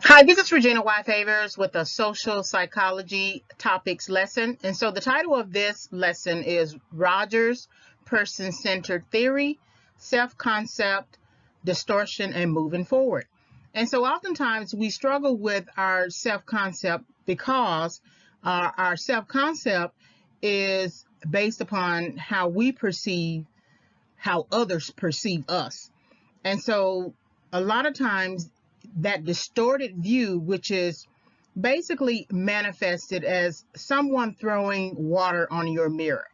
Hi, this is Regina Y. Favors with a social psychology topics lesson. And so the title of this lesson is Rogers' Person-Centered Theory, Self-Concept, Distortion, and Moving Forward. And so oftentimes we struggle with our self-concept because our self-concept is based upon how we perceive how others perceive us. And so a lot of times that distorted view, which is basically manifested as someone throwing water on your mirror.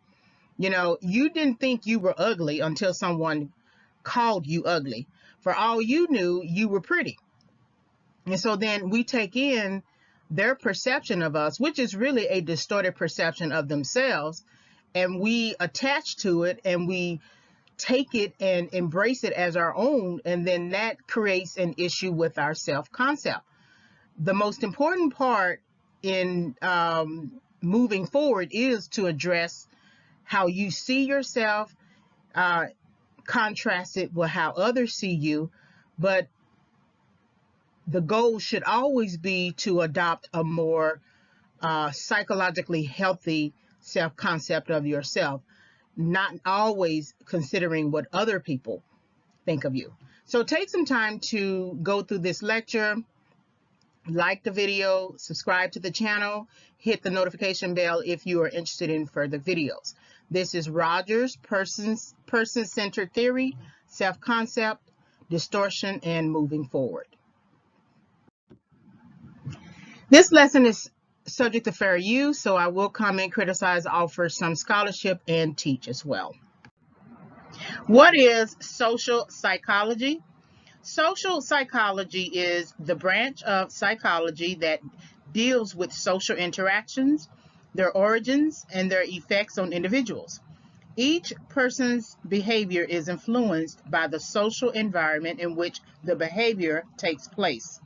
You know, you didn't think you were ugly until someone called you ugly. For all you knew, you were pretty. And so then we take in their perception of us, which is really a distorted perception of themselves, and we attach to it and we take it and embrace it as our own, and then that creates an issue with our self-concept. The most important part in moving forward is to address how you see yourself, uh, contrast it with how others see you, but the goal should always be to adopt a more psychologically healthy self-concept of yourself, not always considering what other people think of you. So take some time to go through this lecture, like the video, subscribe to the channel, hit the notification bell if you are interested in further videos. This is Rogers' person-centered theory, self-concept, distortion, and moving forward. This lesson is subject to fair use, so I will comment, criticize, offer some scholarship, and teach as well. What is social psychology? Social psychology is the branch of psychology that deals with social interactions, their origins, and their effects on individuals. Each person's behavior is influenced by the social environment in which the behavior takes place.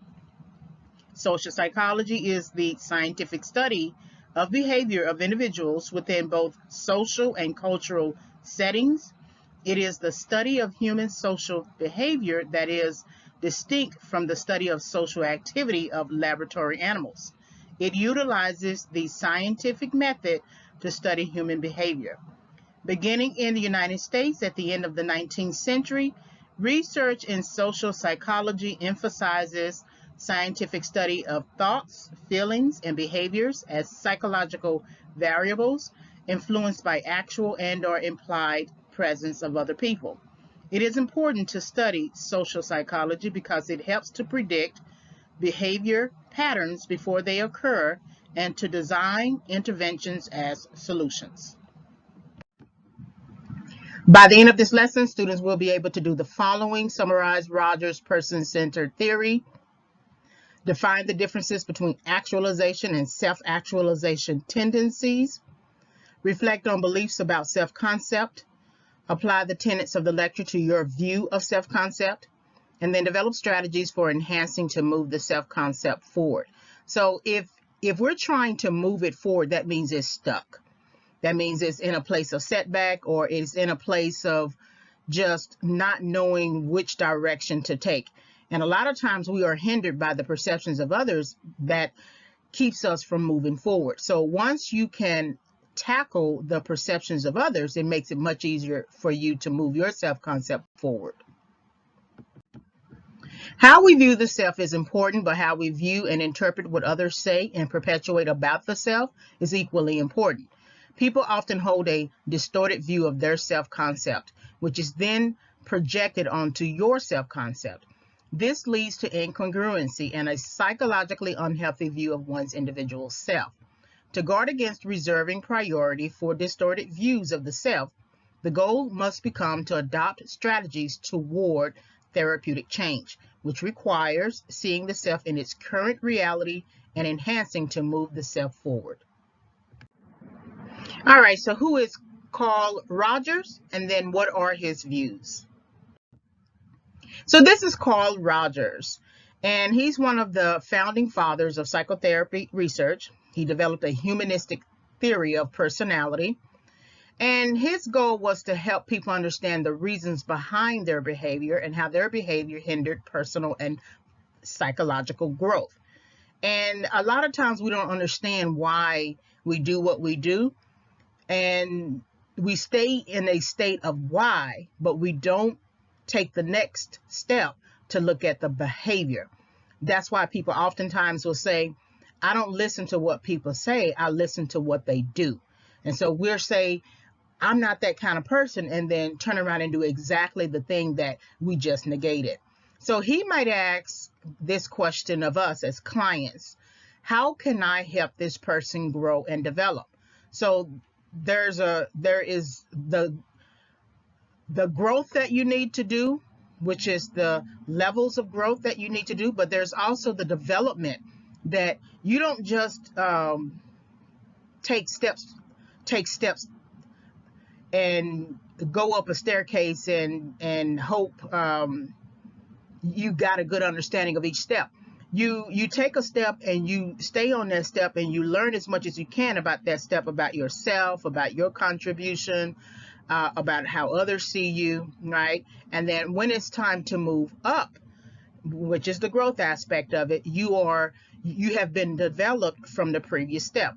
Social psychology is the scientific study of behavior of individuals within both social and cultural settings. It is the study of human social behavior that is distinct from the study of social activity of laboratory animals. It utilizes the scientific method to study human behavior. Beginning in the United States at the end of the 19th century, research in social psychology emphasizes scientific study of thoughts, feelings, and behaviors as psychological variables influenced by actual and/or implied presence of other people. It is important to study social psychology because it helps to predict behavior patterns before they occur and to design interventions as solutions. By the end of this lesson, students will be able to do the following: summarize Rogers' person-centered theory, define the differences between actualization and self-actualization tendencies, reflect on beliefs about self-concept, apply the tenets of the lecture to your view of self-concept, and then develop strategies for enhancing to move the self-concept forward. So if we're trying to move it forward, that means it's stuck. That means it's in a place of setback, or it's in a place of just not knowing which direction to take. And a lot of times we are hindered by the perceptions of others that keeps us from moving forward. So once you can tackle the perceptions of others, it makes it much easier for you to move your self-concept forward. How we view the self is important, but how we view and interpret what others say and perpetuate about the self is equally important. People often hold a distorted view of their self-concept, which is then projected onto your self-concept. This leads to incongruency and a psychologically unhealthy view of one's individual self. To guard against reserving priority for distorted views of the self, the goal must become to adopt strategies toward therapeutic change, which requires seeing the self in its current reality and enhancing to move the self forward. All right, so who is Carl Rogers, and then what are his views? So this is Carl Rogers, and he's one of the founding fathers of psychotherapy research. He developed a humanistic theory of personality, and his goal was to help people understand the reasons behind their behavior and how their behavior hindered personal and psychological growth. And a lot of times we don't understand why we do what we do. And we stay in a state of why, but we don't take the next step to look at the behavior. That's why people oftentimes will say, I don't listen to what people say, I listen to what they do. And so we'll say, I'm not that kind of person, and then turn around and do exactly the thing that we just negated. So he might ask this question of us as clients: how can I help this person grow and develop? So there is the growth that you need to do, which is the levels of growth that you need to do, but there's also the development that you don't just take steps and go up a staircase and hope you got a good understanding of each step. You take a step and you stay on that step and you learn as much as you can about that step, about yourself, about your contribution, about how others see you, right? And then when it's time to move up, which is the growth aspect of it, you have been developed from the previous step.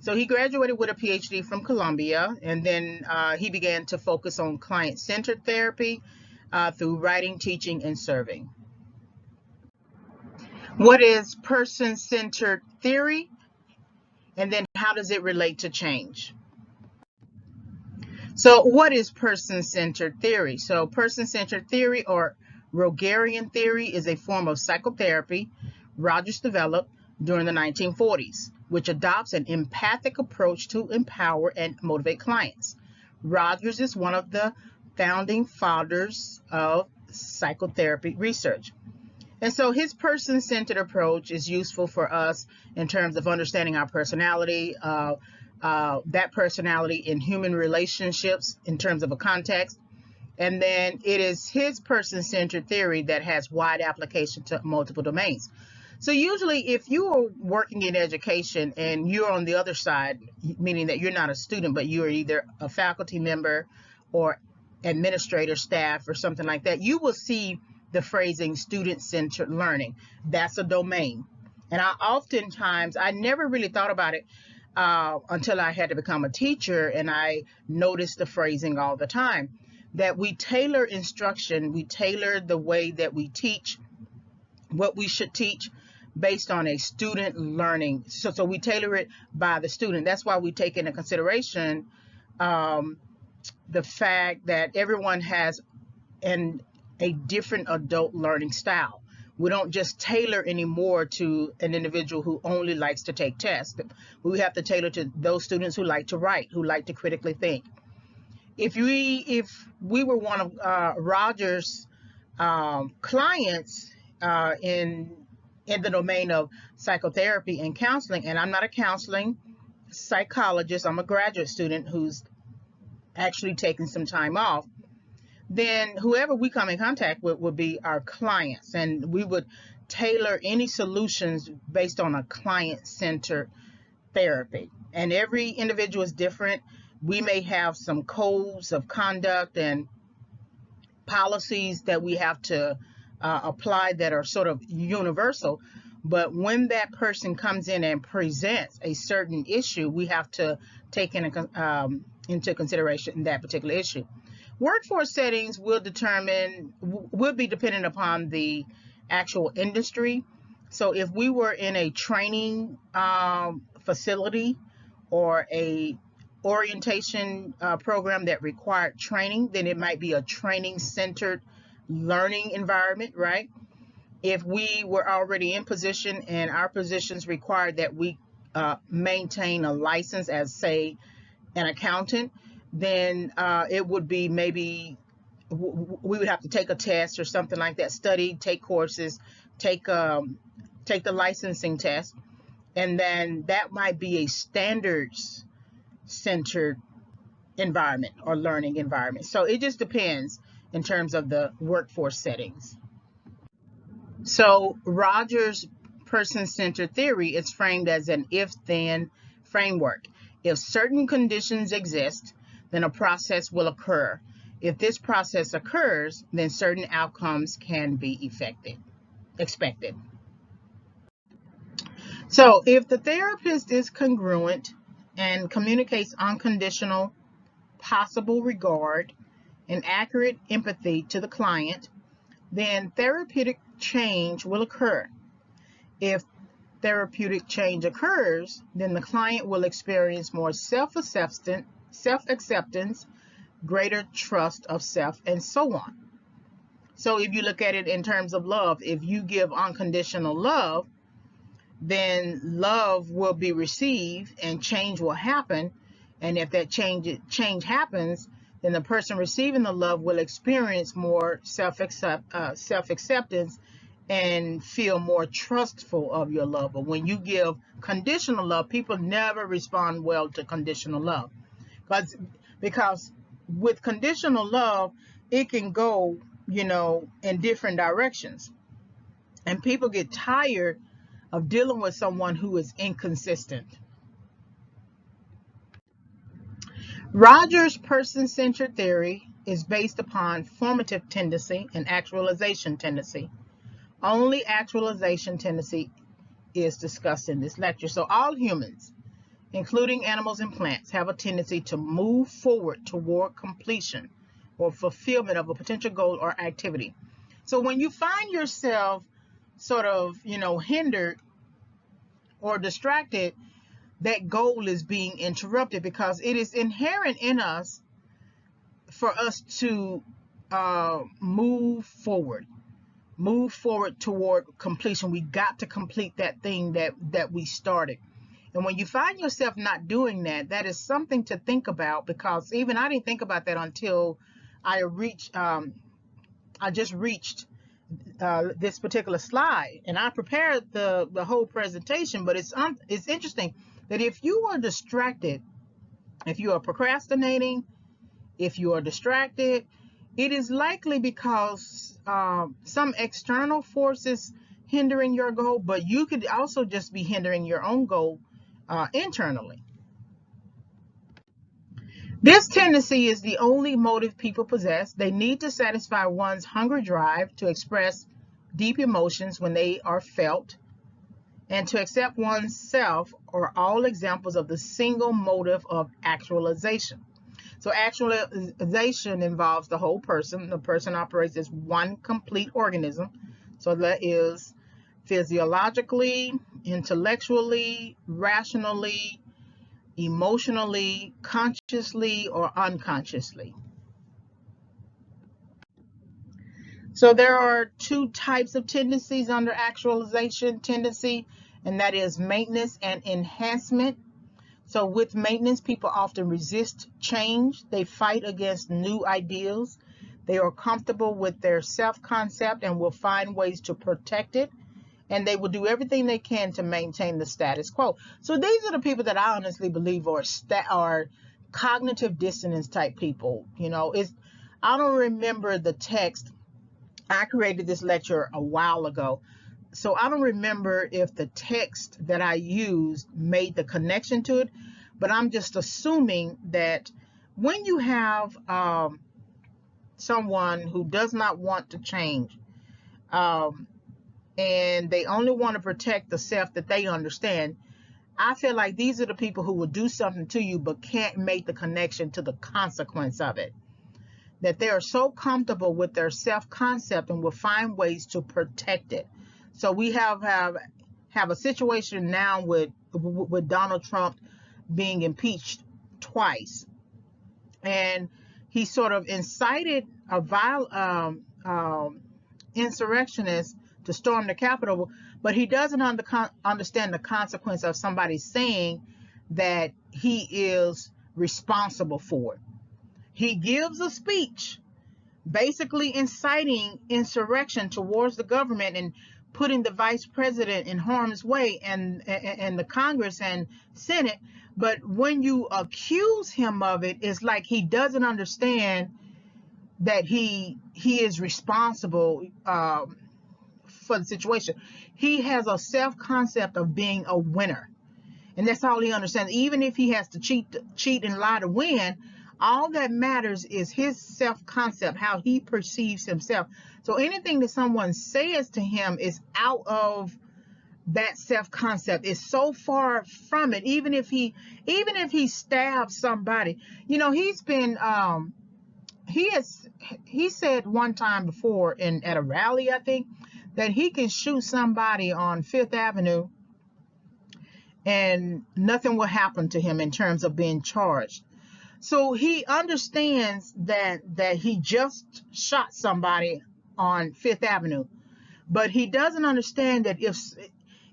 So he graduated with a PhD from Columbia, and then he began to focus on client-centered therapy through writing, teaching, and serving. What is person-centered theory? And then how does it relate to change? So what is person-centered theory? So person-centered theory, or Rogerian theory, is a form of psychotherapy Rogers developed during the 1940s, which adopts an empathic approach to empower and motivate clients. Rogers is one of the founding fathers of psychotherapy research. And so his person-centered approach is useful for us in terms of understanding our personality, that personality in human relationships in terms of a context. And then it is his person-centered theory that has wide application to multiple domains. So usually if you are working in education and you're on the other side, meaning that you're not a student, but you're either a faculty member or administrator, staff, or something like that, you will see the phrasing student-centered learning. That's a domain. And I never really thought about it until I had to become a teacher, and I noticed the phrasing all the time, that we tailor instruction, we tailor the way that we teach, what we should teach based on a student learning. So we tailor it by the student. That's why we take into consideration the fact that everyone has a different adult learning style. We don't just tailor anymore to an individual who only likes to take tests. We have to tailor to those students who like to write, who like to critically think. If we were one of Rogers' clients in the domain of psychotherapy and counseling, and I'm not a counseling psychologist, I'm a graduate student who's actually taking some time off, then whoever we come in contact with would be our clients, and we would tailor any solutions based on a client-centered therapy. And every individual is different. We may have some codes of conduct and policies that we have to apply that are sort of universal, but when that person comes in and presents a certain issue, we have to take into consideration that particular issue. Workforce settings will be dependent upon the actual industry. So if we were in a training facility or a orientation program that required training, then it might be a training-centered learning environment, right? If we were already in position and our positions required that we maintain a license as, say, an accountant, then it would be maybe we would have to take a test or something like that, study, take courses, take the licensing test, and then that might be a standards-centered environment or learning environment. So it just depends in terms of the workforce settings. So Rogers' person-centered theory is framed as an if-then framework. If certain conditions exist, then a process will occur. If this process occurs, then certain outcomes can be expected. So if the therapist is congruent and communicates unconditional possible regard and accurate empathy to the client, then therapeutic change will occur. If therapeutic change occurs, then the client will experience more self-acceptance, greater trust of self, and so on. So if you look at it in terms of love, if you give unconditional love, then love will be received and change will happen. And if that change happens, then the person receiving the love will experience more self-acceptance and feel more trustful of your love. But when you give conditional love, people never respond well to conditional love. Because with conditional love, it can go, in different directions. And people get tired of dealing with someone who is inconsistent. Rogers' person-centered theory is based upon formative tendency and actualization tendency. Only actualization tendency is discussed in this lecture. So all humans, including animals and plants, have a tendency to move forward toward completion or fulfillment of a potential goal or activity. So when you find yourself sort of, hindered or distracted, that goal is being interrupted because it is inherent in us for us to move forward toward completion. We got to complete that thing that we started. And when you find yourself not doing that, that is something to think about, because even I didn't think about that until I just reached this particular slide, and I prepared the whole presentation. But it's interesting that if you are distracted, if you are procrastinating, if you are distracted, it is likely because some external forces hindering your goal, but you could also just be hindering your own goal internally. This tendency is the only motive people possess. They need to satisfy one's hunger drive to express deep emotions when they are felt, and to accept oneself are all examples of the single motive of actualization. So actualization involves the whole person. The person operates as one complete organism. So that is physiologically, intellectually, rationally, emotionally, consciously, or unconsciously. So there are two types of tendencies under actualization tendency, and that is maintenance and enhancement. So with maintenance, people often resist change. They fight against new ideals. They are comfortable with their self-concept and will find ways to protect it. And they will do everything they can to maintain the status quo. So these are the people that I honestly believe are cognitive dissonance type people. I don't remember the text. I created this lecture a while ago, so I don't remember if the text that I used made the connection to it, but I'm just assuming that when you have someone who does not want to change, and they only want to protect the self that they understand, I feel like these are the people who will do something to you but can't make the connection to the consequence of it. That they are so comfortable with their self-concept and will find ways to protect it. So we have a situation now with Donald Trump being impeached twice, and he sort of incited a insurrectionist to storm the Capitol, but he doesn't understand the consequence of somebody saying that he is responsible for it. He gives a speech basically inciting insurrection towards the government and putting the vice president in harm's way and the Congress and Senate. But when you accuse him of it, it's like he doesn't understand that he is responsible for the situation. He has a self-concept of being a winner, and that's all he understands. Even if he has to cheat and lie to win, all that matters is his self-concept, how he perceives himself. So anything that someone says to him is out of that self-concept is so far from it. Even if he stabs somebody, he's been he said one time before at a rally, I think, that he can shoot somebody on Fifth Avenue and nothing will happen to him in terms of being charged. So he understands that he just shot somebody on Fifth Avenue, but he doesn't understand that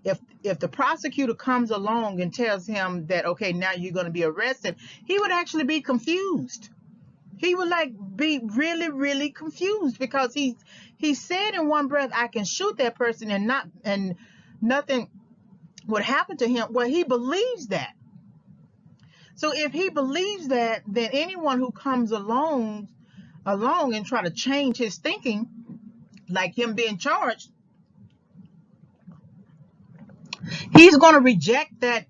if the prosecutor comes along and tells him that, okay, now you're going to be arrested, he would actually be confused. He would be really, really confused, because he said in one breath, I can shoot that person and nothing would happen to him. Well, he believes that. So if he believes that, then anyone who comes along and try to change his thinking, like him being charged, he's going to reject that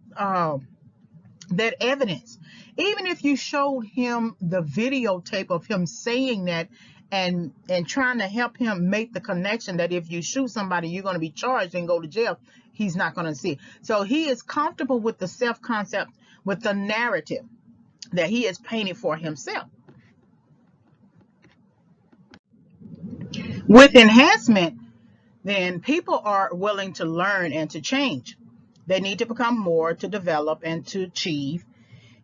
evidence. Even if you showed him the videotape of him saying that and trying to help him make the connection that if you shoot somebody, you're going to be charged and go to jail, he's not going to see it. So he is comfortable with the self-concept, with the narrative that he has painted for himself. With enhancement, then people are willing to learn and to change. They need to become more, to develop and to achieve,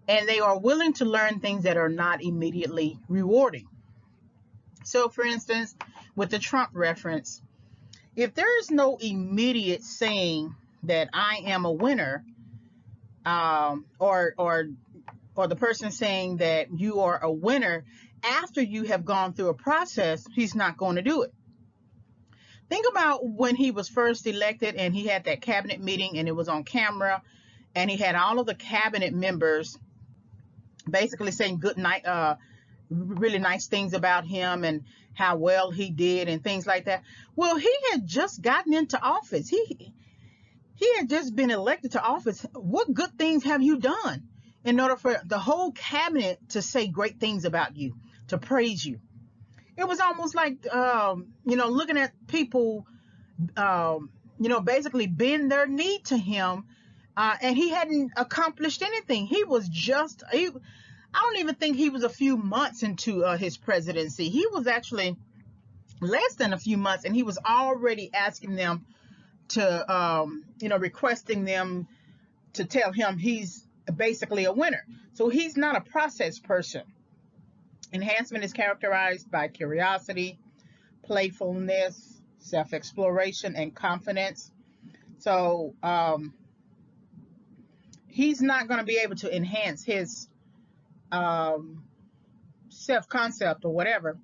and they are willing to learn things that are not immediately rewarding. So, for instance, with the Trump reference, if there is no immediate saying that I am a winner, or the person saying that you are a winner after you have gone through a process, he's not going to do it. Think about when he was first elected and he had that cabinet meeting and it was on camera, and he had all of the cabinet members basically saying good night, really nice things about him and how well he did and things like that. Well, he had just gotten into office. He had just been elected to office. What good things have you done in order for the whole cabinet to say great things about you, to praise you? It was almost like, looking at people, basically bend their knee to him, and he hadn't accomplished anything. He was just, I don't even think he was a few months into his presidency. He was actually less than a few months, and he was already asking them to, requesting them to tell him he's basically a winner. So he's not a process person. Enhancement is characterized by curiosity, playfulness, self-exploration, and confidence. So he's not going to be able to enhance his self-concept or whatever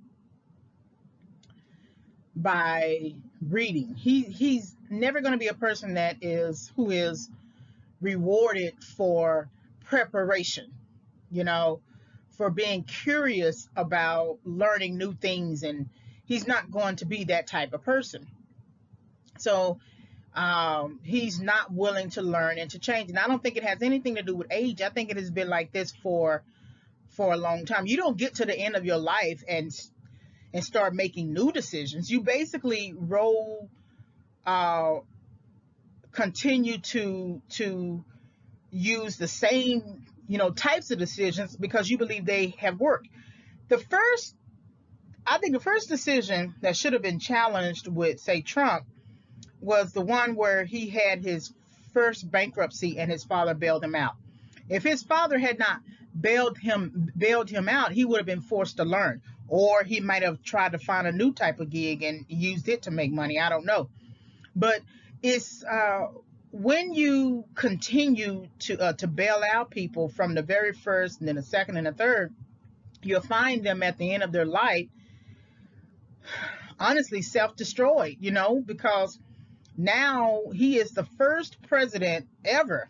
by reading. He's never going to be a person who is rewarded for preparation, for being curious about learning new things, and he's not going to be that type of person. So he's not willing to learn and to change. And I don't think it has anything to do with age. I think it has been like this for a long time. You don't get to the end of your life and start making new decisions. You basically continue to use the same types of decisions because you believe they have worked. I think the first decision that should have been challenged with, say, Trump, was the one where he had his first bankruptcy and his father bailed him out. If his father had not bailed him out, he would have been forced to learn, or he might have tried to find a new type of gig and used it to make money. I don't know. But it's when you continue to bail out people from the very first, and then the second and the third, you'll find them at the end of their life, honestly, self-destroyed, because now he is the first president ever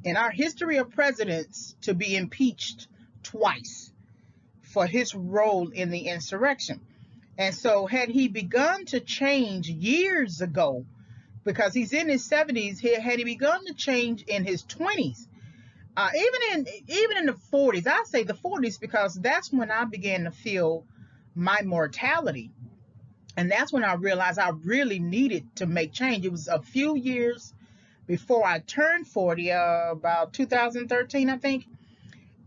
in our history of presidents to be impeached twice for his role in the insurrection. And so had he begun to change years ago, because he's in his 70s, had he begun to change in his 20s, even in the 40s, I say the 40s because that's when I began to feel my mortality. And that's when I realized I really needed to make change. It was a few years before I turned 40, about 2013, I think.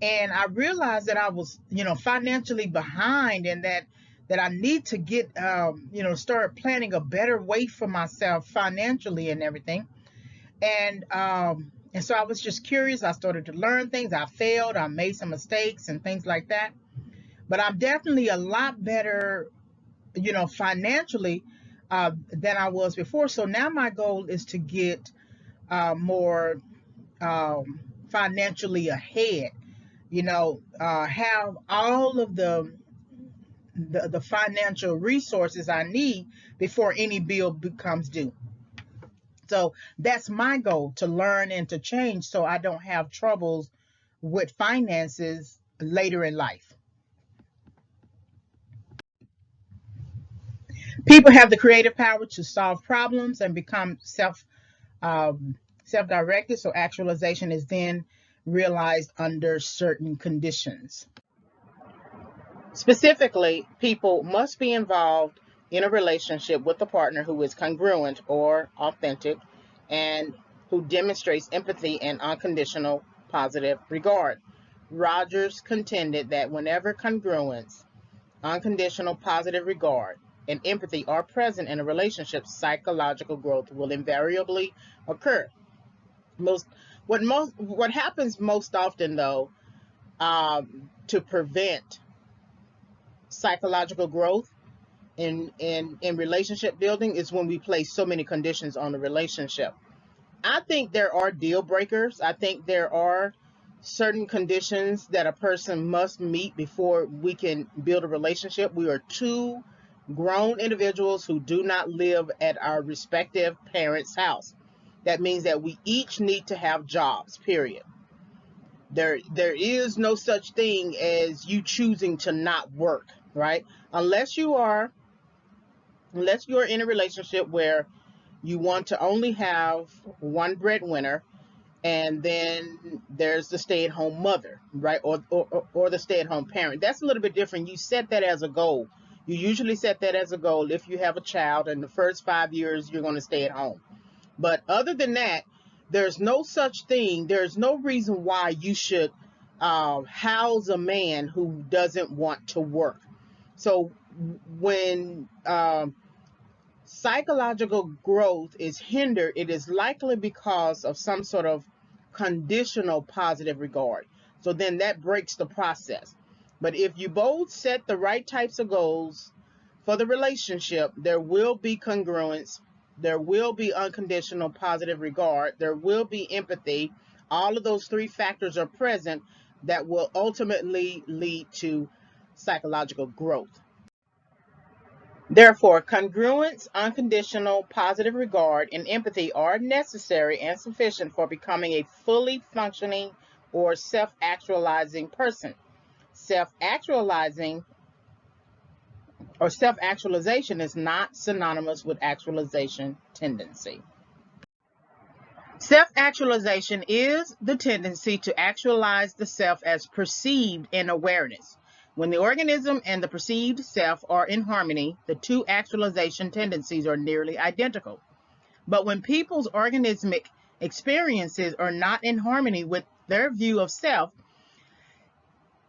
And I realized that I was, financially behind, and that I need to get, start planning a better way for myself financially and everything. And so I was just curious. I started to learn things. I failed. I made some mistakes and things like that. But I'm definitely a lot better, financially than I was before. So now my goal is to get more financially ahead. Have all of the financial resources I need before any bill becomes due. So that's my goal, to learn and to change so I don't have troubles with finances later in life. People have the creative power to solve problems and become self-directed. So actualization is then realized under certain conditions. Specifically, people must be involved in a relationship with a partner who is congruent or authentic and who demonstrates empathy and unconditional positive regard. Rogers contended that whenever congruence, unconditional positive regard, and empathy are present in a relationship, psychological growth will invariably occur. What happens most often, though, to prevent psychological growth in relationship building is when we place so many conditions on the relationship. I think there are deal breakers. I think there are certain conditions that a person must meet before we can build a relationship. We are two grown individuals who do not live at our respective parents' house. That means that we each need to have jobs, period. There is no such thing as you choosing to not work, right? Unless you are in a relationship where you want to only have one breadwinner, and then there's the stay-at-home mother, right? Or the stay-at-home parent. That's a little bit different. You set that as a goal. You usually set that as a goal if you have a child, and the first 5 years you're going to stay at home. But other than that, there's no such thing. There's no reason why you should house a man who doesn't want to work. So when psychological growth is hindered, it is likely because of some sort of conditional positive regard. So then that breaks the process. But if you both set the right types of goals for the relationship, there will be congruence, there will be unconditional positive regard, there will be empathy. All of those three factors are present that will ultimately lead to psychological growth. Therefore, congruence, unconditional positive regard, and empathy are necessary and sufficient for becoming a fully functioning or self-actualizing person. Self-actualizing or self-actualization is not synonymous with actualization tendency. Self-actualization is the tendency to actualize the self as perceived in awareness. When the organism and the perceived self are in harmony, the two actualization tendencies are nearly identical. But when people's organismic experiences are not in harmony with their view of self,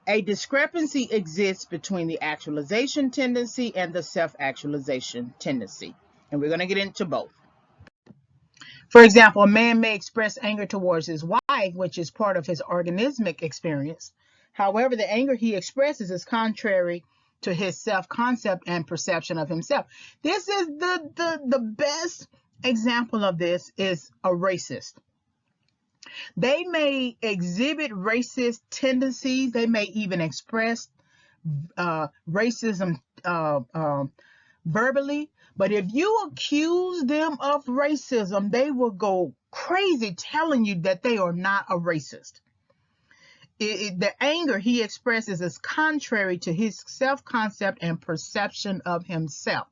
a discrepancy exists between the actualization tendency and the self-actualization tendency. And we're going to get into both. For example, a man may express anger towards his wife, which is part of his organismic experience. However, the anger he expresses is contrary to his self-concept and perception of himself. This is the best example of this is a racist. They may exhibit racist tendencies. They may even express racism verbally. But if you accuse them of racism, they will go crazy telling you that they are not a racist. The anger he expresses is contrary to his self-concept and perception of himself.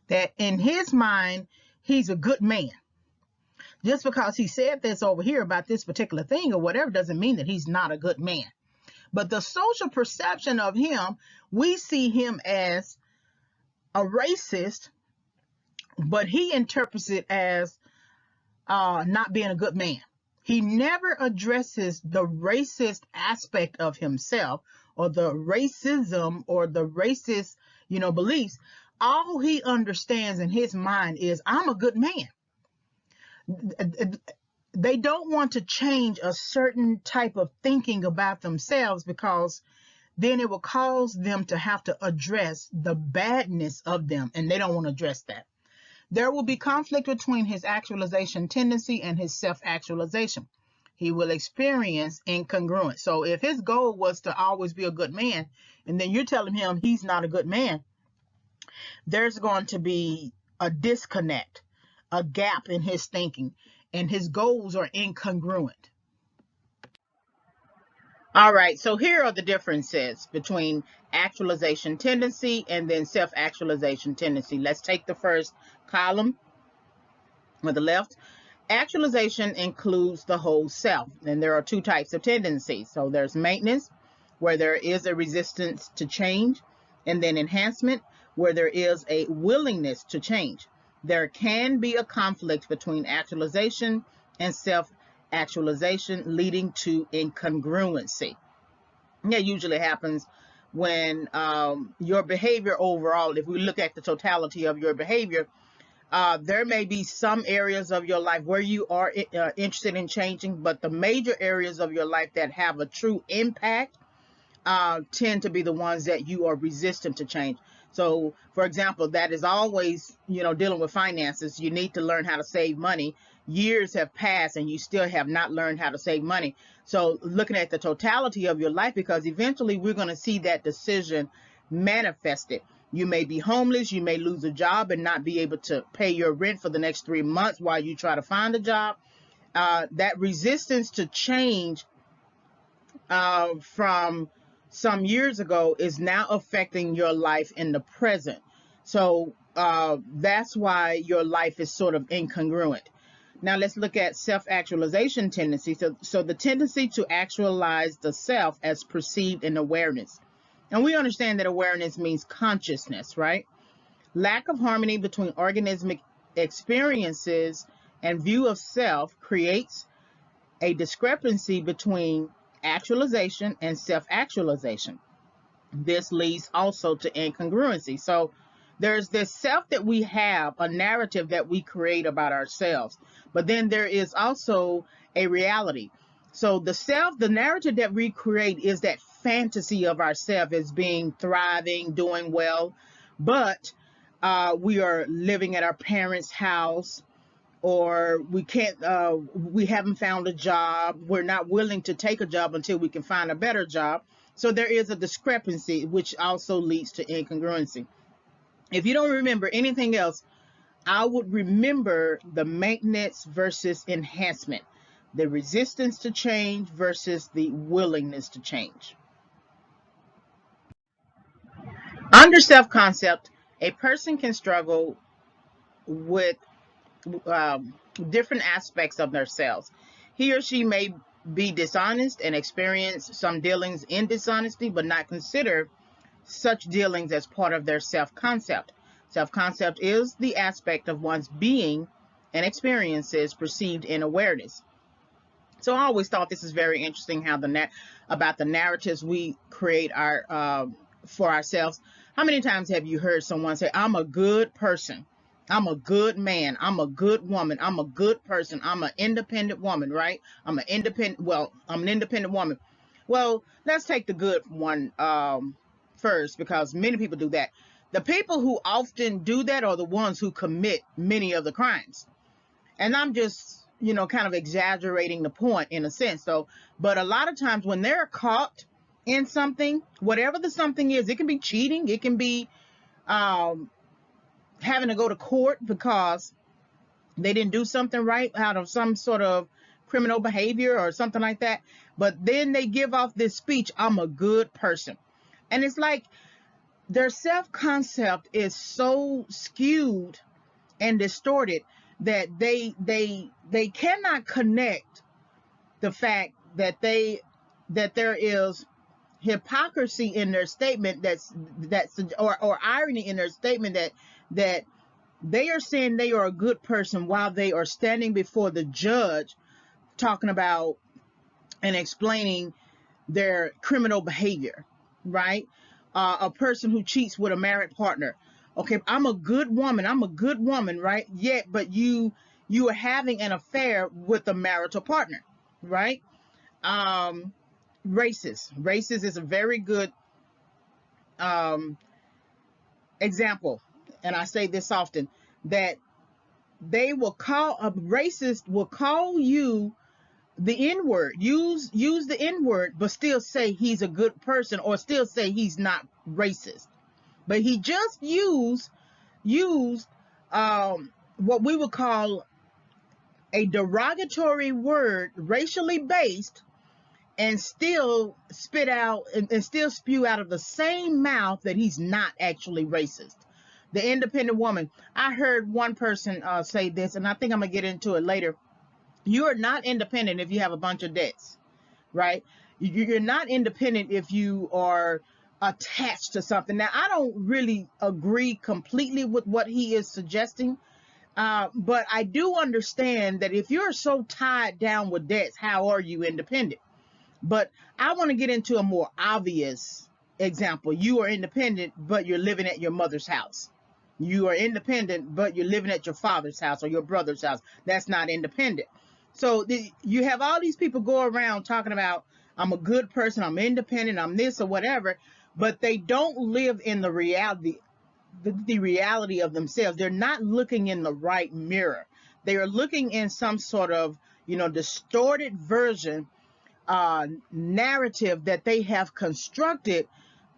That in his mind, he's a good man. Just because he said this over here about this particular thing or whatever doesn't mean that he's not a good man. But the social perception of him, we see him as a racist, but he interprets it as not being a good man. He never addresses the racist aspect of himself or the racism or the racist, beliefs. All he understands in his mind is, I'm a good man. They don't want to change a certain type of thinking about themselves, because then it will cause them to have to address the badness of them, and they don't want to address that. There will be conflict between his actualization tendency and his self-actualization. He will experience incongruence. So if his goal was to always be a good man, and then you're telling him he's not a good man, there's going to be a disconnect, a gap in his thinking, and his goals are incongruent. All right, so here are the differences between actualization tendency and then self-actualization tendency. Let's take the first column on the left. Actualization includes the whole self, and there are two types of tendencies. So there's maintenance, where there is a resistance to change, and then enhancement, where there is a willingness to change. There can be a conflict between actualization and self-actualization, leading to incongruency. That usually happens when your behavior overall, if we look at the totality of your behavior, there may be some areas of your life where you are interested in changing, but the major areas of your life that have a true impact tend to be the ones that you are resistant to change. So, for example, that is always, dealing with finances. You need to learn how to save money. Years have passed and you still have not learned how to save money. So looking at the totality of your life, because eventually we're going to see that decision manifested. You may be homeless, you may lose a job and not be able to pay your rent for the next 3 months while you try to find a job. That resistance to change from some years ago is now affecting your life in the present. So that's why your life is sort of incongruent. Now let's look at self-actualization tendency. So the tendency to actualize the self as perceived in awareness. And we understand that awareness means consciousness, right? Lack of harmony between organismic experiences and view of self creates a discrepancy between actualization and self-actualization. This leads also to incongruency. So there's this self that we have, a narrative that we create about ourselves, but then there is also a reality. So the narrative that we create is that fantasy of ourselves as being thriving, doing well, but we are living at our parents' house, or we haven't found a job. We're not willing to take a job until we can find a better job. So there is a discrepancy, which also leads to incongruency. If you don't remember anything else, I would remember the maintenance versus enhancement, the resistance to change versus the willingness to change. Under self-concept, a person can struggle with different aspects of themselves. He or she may be dishonest and experience some dealings in dishonesty, but not consider such dealings as part of their self-concept. Self-concept is the aspect of one's being and experiences perceived in awareness. So I always thought this is very interesting, how about the narratives we create for ourselves. How many times have you heard someone say, I'm a good person, I'm a good man, I'm a good woman, I'm a good person, I'm an independent woman, right? I'm an independent woman. Well, let's take the good one first, because many people do that. The people who often do that are the ones who commit many of the crimes. And I'm just, kind of exaggerating the point in a sense. So, but a lot of times when they're caught in something, whatever the something is, it can be cheating, it can be having to go to court because they didn't do something right out of some sort of criminal behavior or something like that. But then they give off this speech, I'm a good person. And it's like their self-concept is so skewed and distorted that they cannot connect the fact that there is hypocrisy in their statement, or irony in their statement, that they are saying they are a good person while they are standing before the judge talking about and explaining their criminal behavior, right? A person who cheats with a married partner. Okay, I'm a good woman, right? Yet, but you are having an affair with a marital partner, right? Racist is a very good example, and I say this often, that a racist will call you the N-word, use the N-word, but still say he's a good person, or still say he's not racist. But he just used what we would call a derogatory word, racially based, and still spit out and still spew out of the same mouth that he's not actually racist. The independent woman. I heard one person say this, and I think I'm gonna get into it later. You are not independent if you have a bunch of debts, right? You're not independent if you are attached to something. Now, I don't really agree completely with what he is suggesting, but I do understand that if you're so tied down with debts, how are you independent? But I want to get into a more obvious example. You are independent, but you're living at your mother's house. You are independent, but you're living at your father's house or your brother's house. That's not independent. So you have all these people go around talking about, I'm a good person, I'm independent, I'm this or whatever, but they don't live in the reality of themselves. They're not looking in the right mirror. They are looking in some sort of, distorted version, narrative that they have constructed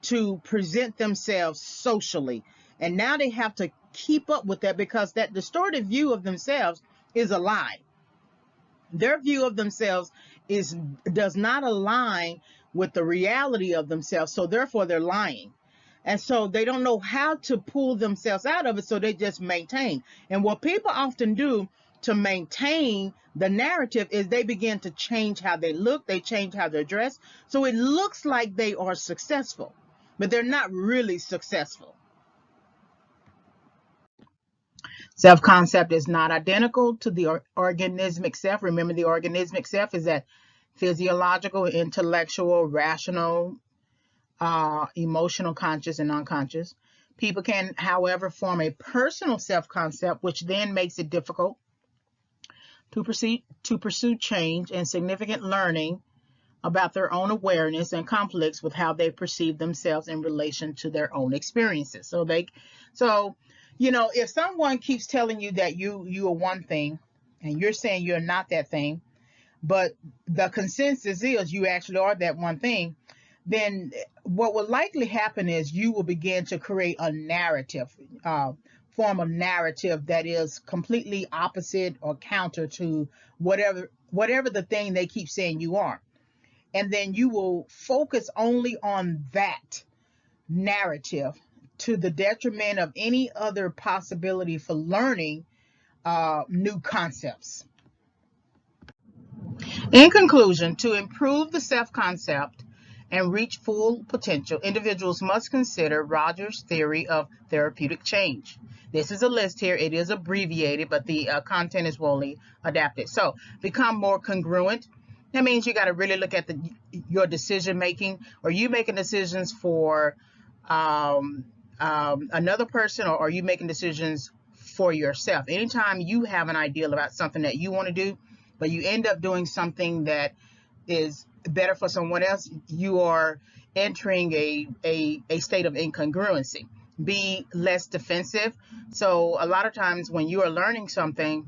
to present themselves socially. And now they have to keep up with that, because that distorted view of themselves is a lie. Their view of themselves does not align with the reality of themselves, so therefore they're lying. And so they don't know how to pull themselves out of it, so they just maintain. And what people often do to maintain the narrative is they begin to change how they look, they change how they're dressed, so it looks like they are successful, but they're not really successful. Self-concept is not identical to the organismic self. Remember, the organismic self is that physiological, intellectual, rational, emotional, conscious, and unconscious. People can, however, form a personal self-concept, which then makes it difficult to pursue change and significant learning about their own awareness, and conflicts with how they perceive themselves in relation to their own experiences. So if someone keeps telling you that you are one thing and you're saying you're not that thing, but the consensus is you actually are that one thing, then what will likely happen is you will begin to create a narrative, form of narrative that is completely opposite or counter to whatever the thing they keep saying you are. And then you will focus only on that narrative, to the detriment of any other possibility for learning new concepts. In conclusion, to improve the self-concept and reach full potential, individuals must consider Rogers' theory of therapeutic change. This is a list here. It is abbreviated, but the content is wholly adapted. So, become more congruent. That means you got to really look at your decision making. Are you making decisions for another person, or are you making decisions for yourself? Anytime you have an ideal about something that you want to do, but you end up doing something that is better for someone else, you are entering a state of incongruency. Be less defensive. So a lot of times when you are learning something,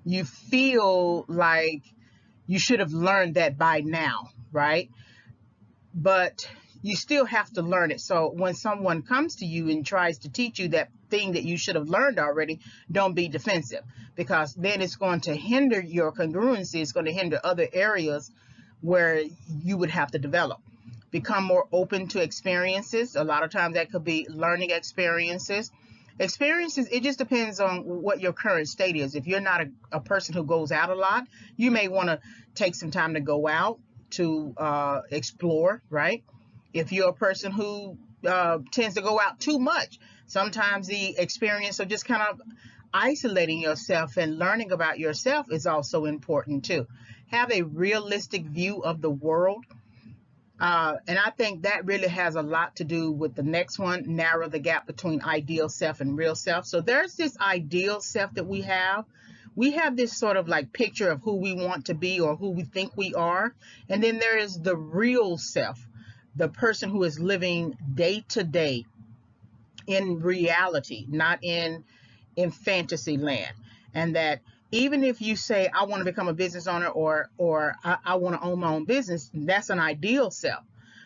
you feel like you should have learned that by now, right? But you still have to learn it. So when someone comes to you and tries to teach you that thing that you should have learned already, don't be defensive, because then it's going to hinder your congruency. It's going to hinder other areas where you would have to develop. Become more open to experiences. A lot of times that could be learning experiences. It just depends on what your current state is. If you're not a person who goes out a lot, you may want to take some time to go out to explore, right? If you're a person who tends to go out too much, sometimes the experience of just kind of isolating yourself and learning about yourself is also important too. Have a realistic view of the world. And I think that really has a lot to do with the next one, narrow the gap between ideal self and real self. So there's this ideal self that we have. We have this sort of like picture of who we want to be or who we think we are. And then there is the real self, the person who is living day to day in reality, not in fantasy land. And that even if you say, I want to become a business owner, or I want to own my own business, that's an ideal self.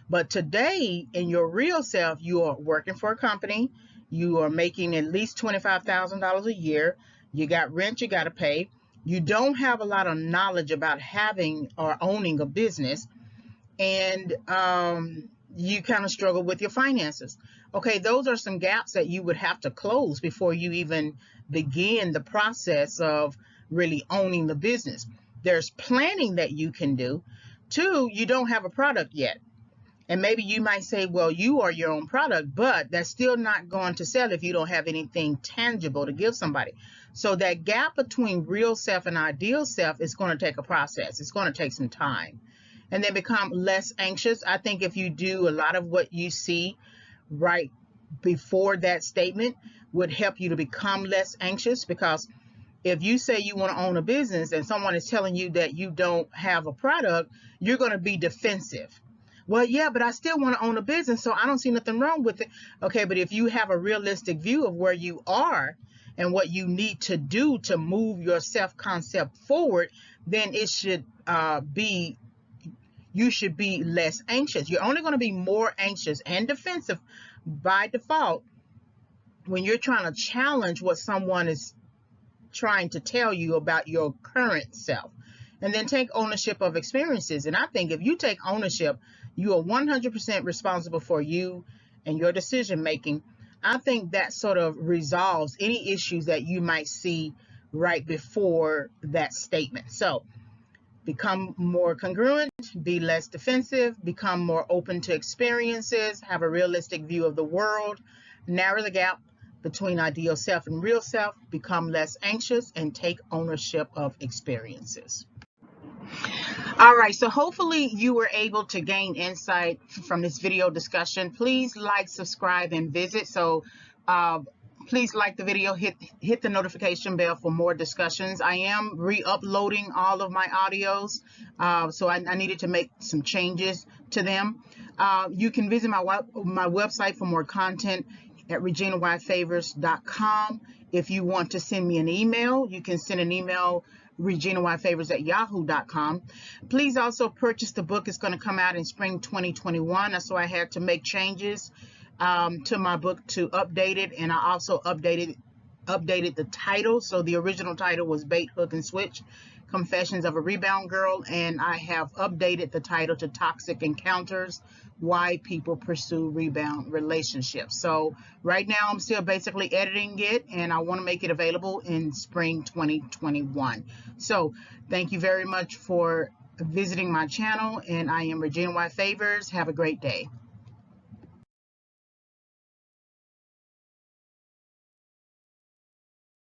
But today, in your real self, you are working for a company, you are making at least $25,000 a year, you got rent you got to pay, you don't have a lot of knowledge about having or owning a business, and you kind of struggle with your finances. Okay, those are some gaps that you would have to close before you even begin the process of really owning the business. There's planning that you can do. Two, you don't have a product yet. And maybe you might say, well, you are your own product, but that's still not going to sell if you don't have anything tangible to give somebody. So that gap between real self and ideal self is going to take a process. It's going to take some time. And then become less anxious. I think if you do a lot of what you see right before that statement would help you to become less anxious, because if you say you want to own a business and someone is telling you that you don't have a product, you're going to be defensive. Well, yeah, but I still want to own a business, so I don't see nothing wrong with it. Okay, but if you have a realistic view of where you are and what you need to do to move your self-concept forward, then it should you should be less anxious. You're only going to be more anxious and defensive by default when you're trying to challenge what someone is trying to tell you about your current self. And then take ownership of experiences. And I think if you take ownership, you are 100% responsible for you and your decision making. I think that sort of resolves any issues that you might see right before that statement. So become more congruent, be less defensive, become more open to experiences, have a realistic view of the world, narrow the gap between ideal self and real self, become less anxious, and take ownership of experiences. All right, so hopefully you were able to gain insight from this video discussion. Please like, subscribe, and visit. So please like the video, hit the notification bell for more discussions. I am re-uploading all of my audios, so I needed to make some changes to them. You can visit my website for more content at reginayfavors.com. If you want to send me an email, you can send an email reginayfavors@yahoo.com. Please also purchase the book. It's going to come out in spring 2021. So I had to make changes to my book to update it, and I also updated the title. So the original title was Bait, Hook, and Switch, Confessions of a Rebound Girl, and I have updated the title to Toxic Encounters, Why People Pursue Rebound Relationships. So right now I'm still basically editing it, and I want to make it available in spring 2021. So thank you very much for visiting my channel, and I am Regina Y. Favors. Have a great day.